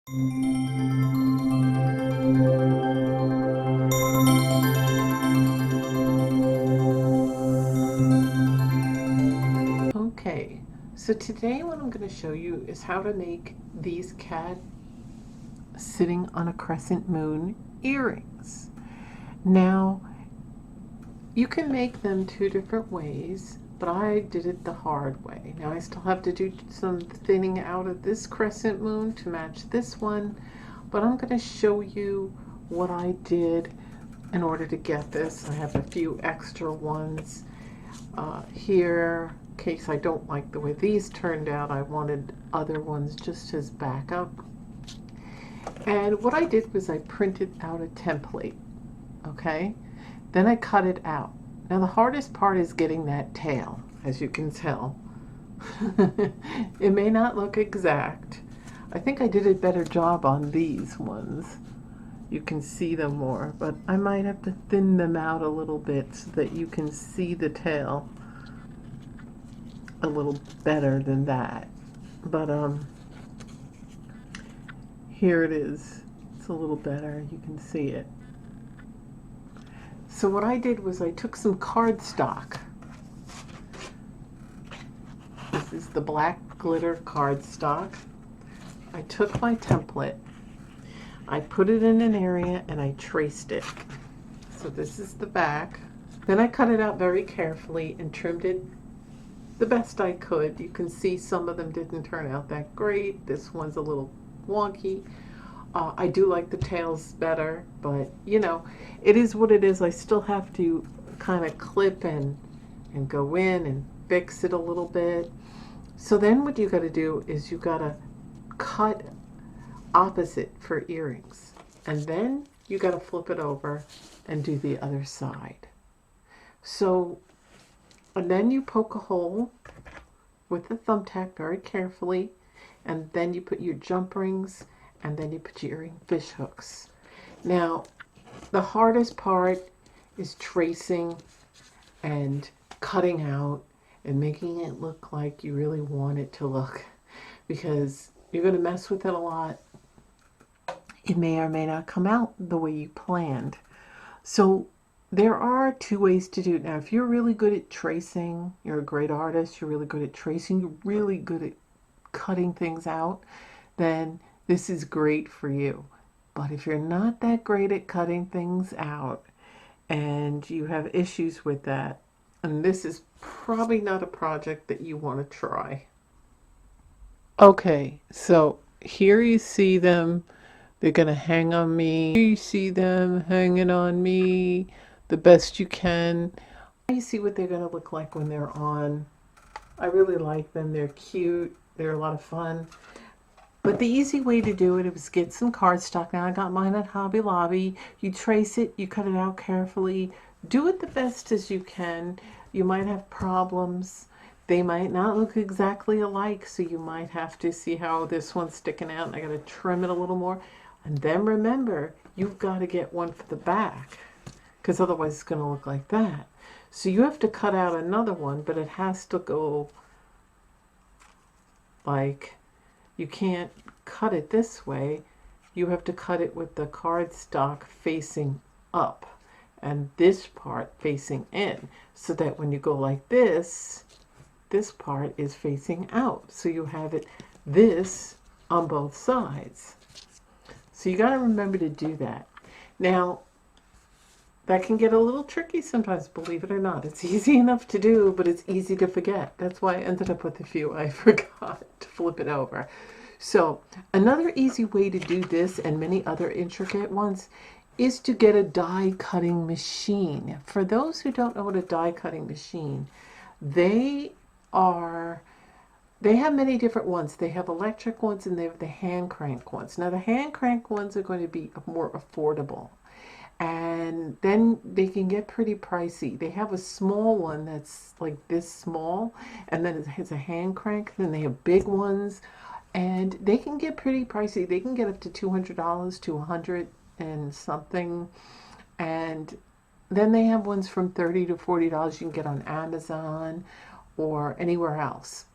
Okay, so today what I'm going to show you is how to make these cat sitting on a crescent moon earrings. Now, you can make them two different ways, but I did it the hard way. Now I still have to do some thinning out of this crescent moon to match this one, but I'm going to show you what I did in order to get this. I have a few extra ones here in case I don't like the way these turned out. I wanted other ones just as backup. And what I did was I printed out a template, okay? Then I cut it out. Now the hardest part is getting that tail, as you can tell. It may not look exact. I think I did a better job on these ones. You can see them more, but I might have to thin them out a little bit so that you can see the tail a little better than that. But here it is. It's a little better. You can see it. So what I did was I took some cardstock. This is the black glitter cardstock. I took my template, I put it in an area, and I traced it. So this is the back. Then I cut it out very carefully and trimmed it the best I could. You can see some of them didn't turn out that great. This one's a little wonky. I do like the tails better, but you know, it is what it is. I still have to kind of clip and go in and fix it a little bit. So then what you got to do is you got to cut opposite for earrings, and then you got to flip it over and do the other side. So, and then you poke a hole with the thumbtack very carefully, and then you put your jump rings, and then you put your earring fish hooks. Now, the hardest part is tracing and cutting out and making it look like you really want it to look, because you're going to mess with it a lot. It may or may not come out the way you planned. So there are two ways to do it. Now, if you're really good at tracing, you're a great artist, you're really good at tracing, you're really good at cutting things out, then this is great for you. But if you're not that great at cutting things out and you have issues with that, and this is probably not a project that you want to try. Okay, so here you see them. They're going to hang on me. Here you see them hanging on me the best you can. You see what they're going to look like when they're on. I really like them. They're cute. They're a lot of fun. But the easy way to do it is get some cardstock. Now I got mine at Hobby Lobby. You trace it, you cut it out carefully. Do it the best as you can. You might have problems. They might not look exactly alike, so you might have to see how this one's sticking out. And I got to trim it a little more. And then remember, you've got to get one for the back, because otherwise it's going to look like that. So you have to cut out another one, but it has to go like, you can't cut it this way. You have to cut it with the cardstock facing up and this part facing in, so that when you go like this part is facing out. So you have it this on both sides. So you got to remember to do that. Now, that can get a little tricky sometimes, believe it or not. It's easy enough to do, but it's easy to forget. That's why I ended up with a few I forgot to flip it over. So another easy way to do this and many other intricate ones is to get a die cutting machine. For those who don't know what a die cutting machine, they have many different ones. They have electric ones and they have the hand crank ones. Now the hand crank ones are going to be more affordable, and then they can get pretty pricey. They have a small one that's like this small, and then it has a hand crank. Then they have big ones, and they can get pretty pricey. They can get up to $200 to $100 and something. And then they have ones from $30 to $40 you can get on Amazon or anywhere else.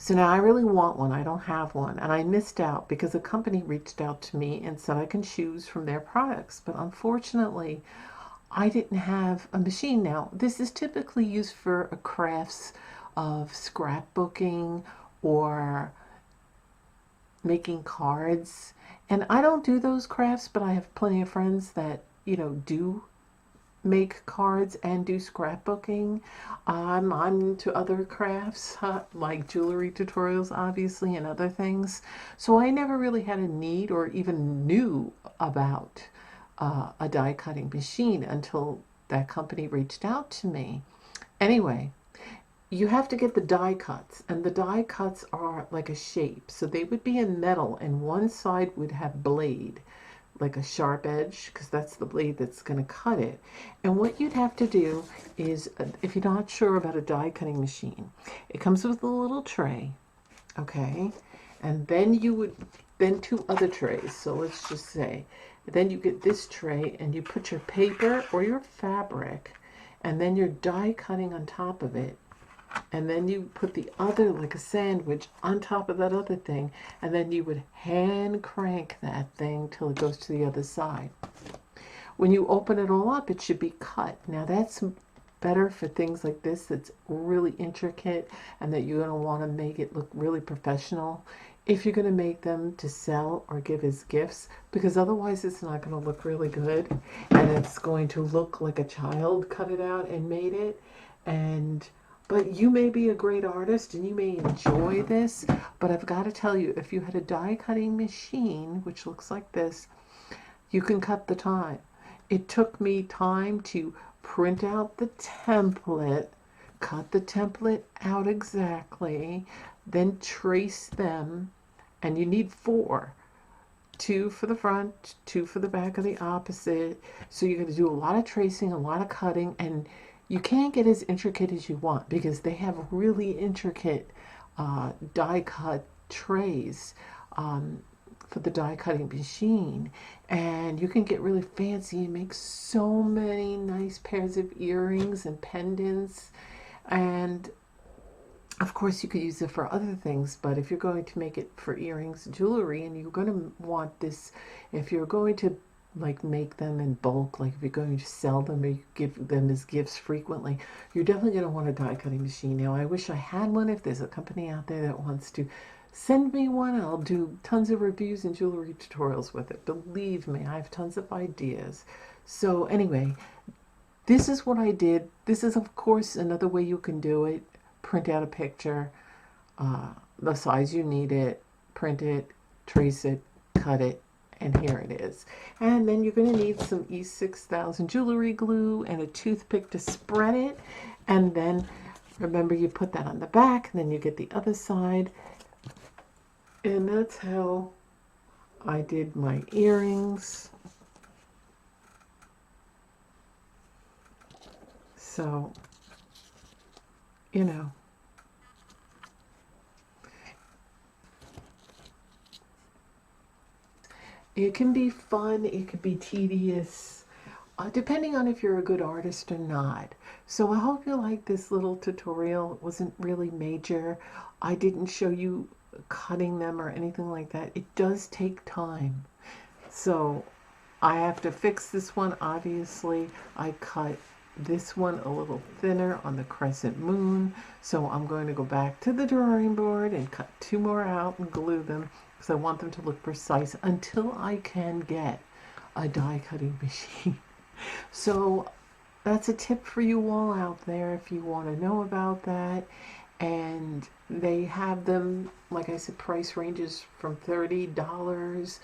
So now I really want one. I don't have one. And I missed out because a company reached out to me and said I can choose from their products. But unfortunately, I didn't have a machine. Now, this is typically used for crafts of scrapbooking or making cards. And I don't do those crafts, but I have plenty of friends that, do make cards and do scrapbooking. I'm into other crafts, like jewelry tutorials, obviously, and other things. So I never really had a need or even knew about a die cutting machine until that company reached out to me. Anyway, you have to get the die cuts, and the die cuts are like a shape. So they would be in metal, and one side would have blade, like a sharp edge, because that's the blade that's going to cut it. And what you'd have to do is, if you're not sure about a die cutting machine, it comes with a little tray, okay? And then then two other trays. So let's just say, then you get this tray and you put your paper or your fabric, and then you're die cutting on top of it. And then you put the other, like a sandwich, on top of that other thing, and then you would hand crank that thing till it goes to the other side. When you open it all up, it should be cut. Now that's better for things like this that's really intricate and that you're going to want to make it look really professional if you're going to make them to sell or give as gifts, because otherwise it's not going to look really good and it's going to look like a child cut it out and made it. But you may be a great artist and you may enjoy this, but I've got to tell you, if you had a die cutting machine, which looks like this, you can cut the time. It took me time to print out the template, cut the template out exactly, then trace them, and you need 4. 2 for the front, 2 for the back of the opposite. So you're going to do a lot of tracing, a lot of cutting, and you can't get as intricate as you want because they have really intricate die cut trays for the die cutting machine. And you can get really fancy and make so many nice pairs of earrings and pendants. And of course, you could use it for other things, but if you're going to make it for earrings, jewelry, and you're going to want this, if you're going to like make them in bulk, like if you're going to sell them or you give them as gifts frequently, you're definitely going to want a die cutting machine. Now, I wish I had one. If there's a company out there that wants to send me one, I'll do tons of reviews and jewelry tutorials with it. Believe me, I have tons of ideas. So anyway, this is what I did. This is, of course, another way you can do it. Print out a picture, the size you need it, print it, trace it, cut it, and here it is. And then you're going to need some E6000 jewelry glue and a toothpick to spread it. And then remember, you put that on the back, and then you get the other side. And that's how I did my earrings. So, you know, it can be fun, it could be tedious, depending on if you're a good artist or not. So I hope you like this little tutorial. It wasn't really major. I didn't show you cutting them or anything like that. It does take time. So I have to fix this one, obviously. I cut this one a little thinner on the crescent moon. So I'm going to go back to the drawing board and cut 2 more out and glue them, because I want them to look precise until I can get a die cutting machine. So that's a tip for you all out there if you want to know about that. And they have them, like I said, price ranges from $30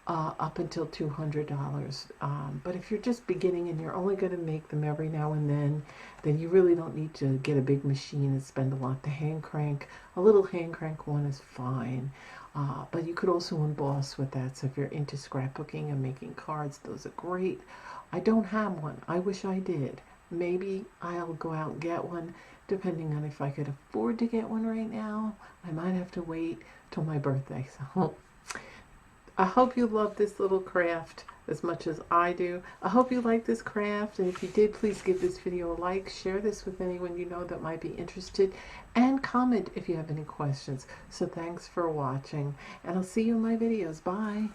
up until $200. But if you're just beginning and you're only going to make them every now and then you really don't need to get a big machine and spend a lot to hand crank. A little hand crank one is fine. But you could also emboss with that. So if you're into scrapbooking and making cards, those are great. I don't have one. I wish I did. Maybe I'll go out and get one, depending on if I could afford to get one right now. I might have to wait till my birthday. So I hope you love this little craft. as much as I do. I hope you like this craft, and if you did, please give this video a like, share this with anyone you know that might be interested, and comment if you have any questions. So thanks for watching, and I'll see you in my videos. Bye.